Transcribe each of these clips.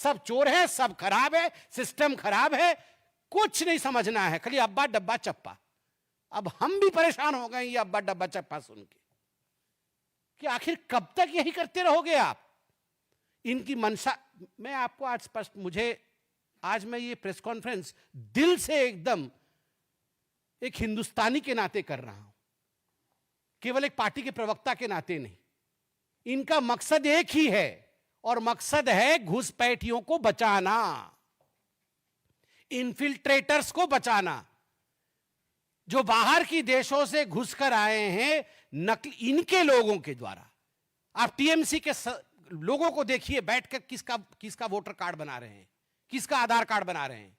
सब चोर है, सब खराब है, सिस्टम खराब है, कुछ नहीं समझना है, खाली अब्बा डब्बा चप्पा। अब हम भी परेशान हो गए ये अब्बा डब्बा चप्पा सुन के कि आखिर कब तक यही करते रहोगे आप। इनकी मंशा, मैं आपको आज स्पष्ट, आज मैं ये प्रेस कॉन्फ्रेंस दिल से एकदम एक हिंदुस्तानी के नाते कर रहा हूं, केवल एक पार्टी के प्रवक्ता के नाते नहीं। इनका मकसद एक ही है, और मकसद है घुसपैठियों को बचाना, इन्फिल्ट्रेटर्स को बचाना, जो बाहर की देशों से घुसकर आए हैं नकली इनके लोगों के द्वारा। आप टीएमसी के लोगों को देखिए बैठकर किसका वोटर कार्ड बना रहे हैं, किसका आधार कार्ड बना रहे हैं।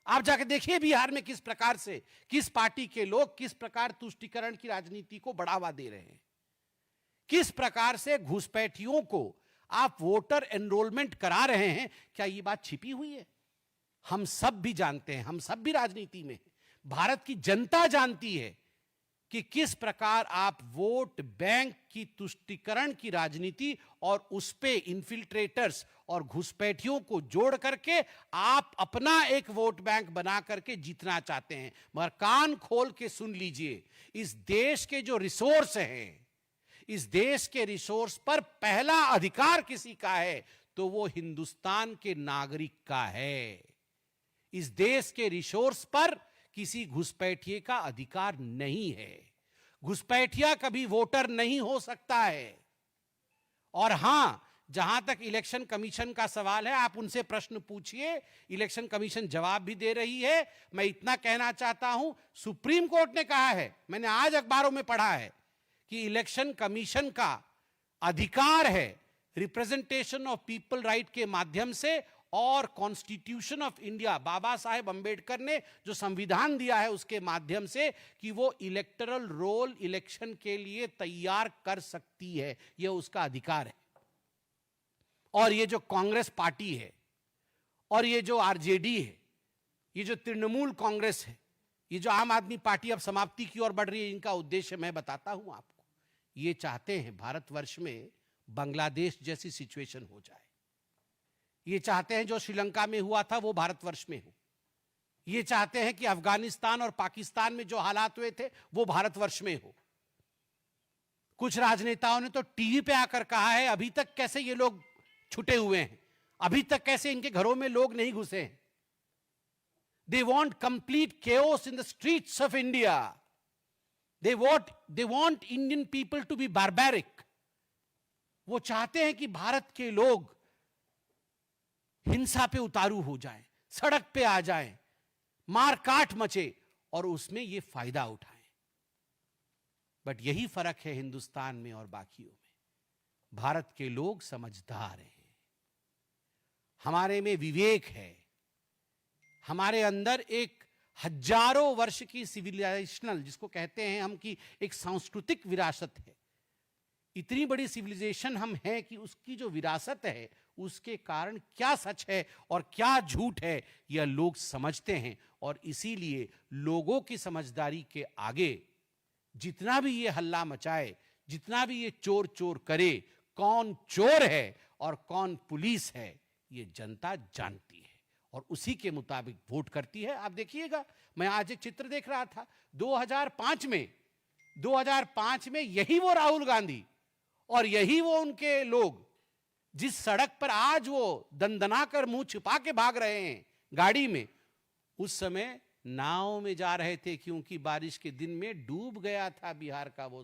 आप जाकर देखिए बिहार में किस प्रकार से किस पार्टी के लोग किस प्रकार तुष्टीकरण की राजनीति को बढ़ावा दे रहे हैं, किस प्रकार से घुसपैठियों को आप वोटर एनरोलमेंट करा रहे हैं। क्या ये बात छिपी हुई है? हम सब भी जानते हैं, हम सब भी राजनीति में हैं, भारत की जनता जानती है कि किस प्रकार आप वोट बैंक की तुष्टीकरण की राजनीति और उस पे इन्फिल्ट्रेटर्स और घुसपैठियों को जोड़ करके आप अपना एक वोट बैंक बना करके जीतना चाहते हैं। मगर कान खोल के सुन लीजिए, इस देश के जो रिसोर्स हैं, इस देश के रिसोर्स पर पहला अधिकार किसी का है तो वो हिंदुस्तान के नागरिक का है। इस देश के रिसोर्स पर किसी घुसपैठिए का अधिकार नहीं है। घुसपैठिया कभी वोटर नहीं हो सकता है। और हां, जहां तक इलेक्शन कमीशन का सवाल है, आप उनसे प्रश्न पूछिए, इलेक्शन कमीशन जवाब भी दे रही है। मैं इतना कहना चाहता हूं, सुप्रीम कोर्ट ने कहा है, मैंने आज अखबारों में पढ़ा है कि इलेक्शन कमीशन का अधिकार है रिप्रेजेंटेशन ऑफ पीपल राइट के माध्यम से, और constitution of India, Baba Saheb Ambedkar ने जो संविधान दिया है उसके माध्यम से, कि वो इलेक्टरल रोल इलेक्शन के लिए तैयार कर सकती है। यह उसका अधिकार है। और ये जो कांग्रेस पार्टी है और ये जो आरजेडी है, ये जो तृणमूल कांग्रेस है, ये जो आम आदमी पार्टी अब समाप्ति की ओर बढ़ रही है, इनका उद्देश्य मैं बताता हूं आपको। ये चाहते हैं भारतवर्ष में बांग्लादेश जैसी सिचुएशन हो जाए। ये चाहते हैं जो श्रीलंका में हुआ था वो भारतवर्ष में हो। ये चाहते हैं कि अफगानिस्तान और पाकिस्तान में जो हालात हुए थे वो भारतवर्ष में हो। कुछ राजनेताओं ने तो टीवी पे आकर कहा है, अभी तक कैसे ये लोग छुटे हुए हैं, अभी तक कैसे इनके घरों में लोग नहीं घुसे हैं। They want complete chaos in the streets of India. They want Indian people to be barbaric. वो चाहते हैं कि भारत के लोग हिंसा पे उतारू हो जाएं, सड़क पे आ जाएं, मार काट मचे और उसमें ये फायदा उठाएं। बट यही फर्क है हिंदुस्तान में और बाकियों में। भारत के लोग समझदार हैं, हमारे में विवेक है, हमारे अंदर एक हजारों वर्ष की सिविलाइजेशनल, जिसको कहते हैं हम, की एक सांस्कृतिक विरासत है। इतनी बड़ी सिविलाइजेशन हम हैं कि उसकी जो विरासत है उसके कारण क्या सच है और क्या झूठ है यह लोग समझते हैं। और इसीलिए लोगों की समझदारी के आगे जितना भी ये हल्ला मचाए, जितना भी ये चोर चोर करे, कौन चोर है और कौन पुलिस है ये जनता जानती है और उसी के मुताबिक वोट करती है। आप देखिएगा, मैं आज एक चित्र देख रहा था, 2005 में यही वो राहुल गांधी और यही वो उनके लोग जिस सड़क पर आज वो दंदना कर मुंह छिपा के भाग रहे हैं गाड़ी में, उस समय नाव में जा रहे थे, क्योंकि बारिश के दिन में डूब गया था बिहार का वो